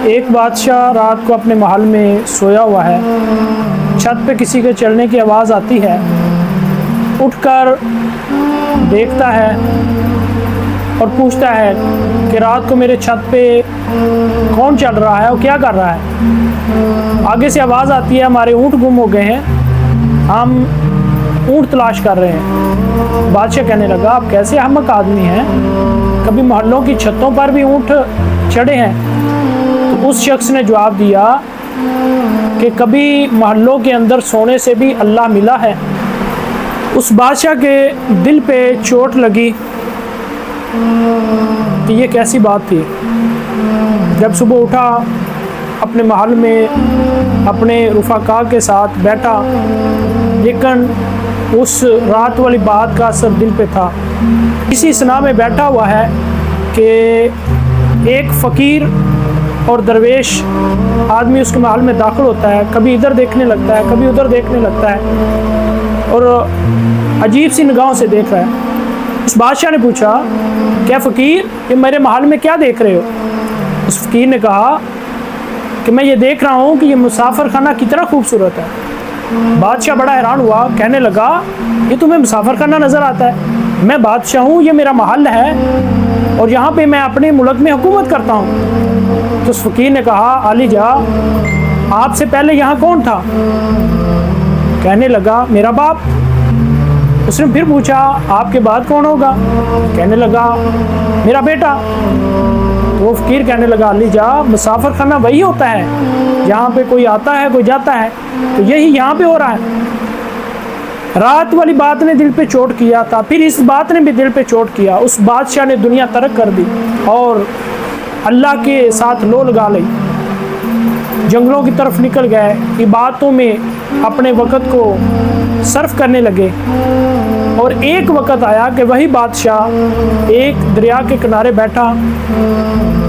ایک بادشاہ رات کو اپنے محل میں سویا ہوا ہے، چھت پہ کسی کے چلنے کی آواز آتی ہے، اٹھ کر دیکھتا ہے اور پوچھتا ہے کہ رات کو میرے چھت پہ کون چل رہا ہے اور کیا کر رہا ہے؟ آگے سے آواز آتی ہے ہمارے اونٹ گم ہو گئے ہیں، ہم اونٹ تلاش کر رہے ہیں۔ بادشاہ کہنے لگا آپ کیسے احمق آدمی ہیں، کبھی محلوں کی چھتوں پر بھی اونٹ چڑھے ہیں؟ تو اس شخص نے جواب دیا کہ کبھی محلوں کے اندر سونے سے بھی اللہ ملا ہے۔ اس بادشاہ کے دل پہ چوٹ لگی کہ یہ کیسی بات تھی۔ جب صبح اٹھا اپنے محل میں اپنے رفقا کے ساتھ بیٹھا، لیکن اس رات والی بات کا اثر دل پہ تھا۔ اسی سنا میں بیٹھا ہوا ہے کہ ایک فقیر اور درویش آدمی اس کے محل میں داخل ہوتا ہے، کبھی ادھر دیکھنے لگتا ہے، کبھی ادھر دیکھنے لگتا ہے اور عجیب سی نگاہوں سے دیکھ رہا ہے۔ اس بادشاہ نے پوچھا کیا فقیر یہ میرے محل میں کیا دیکھ رہے ہو؟ اس فقیر نے کہا کہ میں یہ دیکھ رہا ہوں کہ یہ مسافر خانہ کتنا خوبصورت ہے۔ بادشاہ بڑا حیران ہوا، کہنے لگا یہ تمہیں مسافر خانہ نظر آتا ہے؟ میں بادشاہ ہوں، یہ میرا محل ہے اور یہاں پہ میں اپنے ملک میں حکومت کرتا ہوں۔ تو اس فقیر نے کہا عالی جا آپ سے پہلے یہاں کون تھا؟ کہنے لگا میرا باپ۔ اس نے پھر پوچھا آپ کے بعد کون ہوگا؟ کہنے لگا میرا بیٹا۔ تو وہ فقیر کہنے لگا علی جا مسافر خانہ وہی ہوتا ہے یہاں پہ کوئی آتا ہے کوئی جاتا ہے، تو یہی یہاں پہ ہو رہا ہے۔ رات والی بات نے دل پہ چوٹ کیا تھا، پھر اس بات نے بھی دل پہ چوٹ کیا۔ اس بادشاہ نے دنیا ترک کر دی اور اللہ کے ساتھ لو لگا لی، جنگلوں کی طرف نکل گئے، عبادتوں میں اپنے وقت کو صرف کرنے لگے۔ اور ایک وقت آیا کہ وہی بادشاہ ایک دریا کے کنارے بیٹھا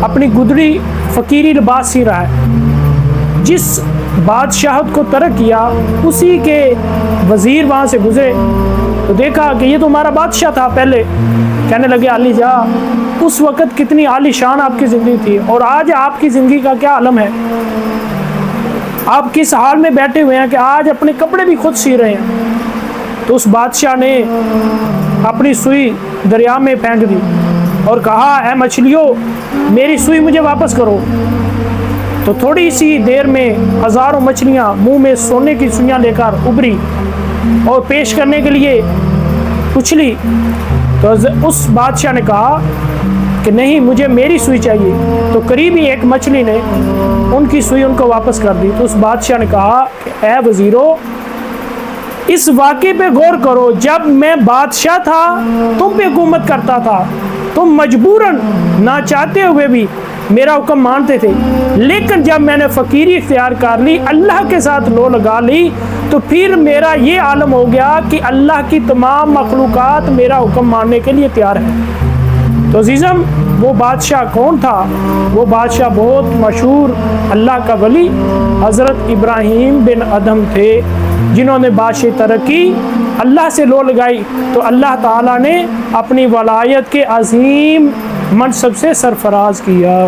اپنی گدڑی فقیری لباس سی رہا ہے۔ جس بادشاہت کو ترک کیا اسی کے وزیر وہاں سے گزرے تو دیکھا کہ یہ تو ہمارا بادشاہ تھا پہلے۔ کہنے لگے علی جا اس وقت کتنی عالی شان آپ کی زندگی تھی اور آج آپ کی زندگی کا کیا عالم ہے، آپ کس حال میں بیٹھے ہوئے ہیں کہ آج اپنے کپڑے بھی خود سی رہے ہیں۔ تو اس بادشاہ نے اپنی سوئی دریا میں پھینک دی اور کہا اے مچھلیوں میری سوئی مجھے واپس کرو۔ تو تھوڑی سی دیر میں ہزاروں مچھلیاں منہ میں سونے کی سوئیاں لے کر ابھری اور پیش کرنے کے لیے اچھلی۔ تو اس بادشاہ نے کہا کہ نہیں مجھے میری سوئی چاہیے۔ تو قریبی ایک مچھلی نے ان کی سوئی ان کو واپس کر دی۔ تو اس بادشاہ نے کہا کہ اے وزیرو اس واقعے پہ غور کرو، جب میں بادشاہ تھا تم پہ حکومت کرتا تھا، تم مجبوراً نہ چاہتے ہوئے بھی میرا حکم مانتے تھے، لیکن جب میں نے فقیری اختیار کر لی، اللہ کے ساتھ لو لگا لی، تو پھر میرا یہ عالم ہو گیا کہ اللہ کی تمام مخلوقات میرا حکم ماننے کے لیے تیار ہے۔ تو عزیزم وہ بادشاہ کون تھا؟ وہ بادشاہ بہت مشہور اللہ کا ولی حضرت ابراہیم بن ادہم تھے، جنہوں نے بادشاہی ترقی اللہ سے لو لگائی تو اللہ تعالیٰ نے اپنی ولایت کے عظیم منصب سے سرفراز کیا۔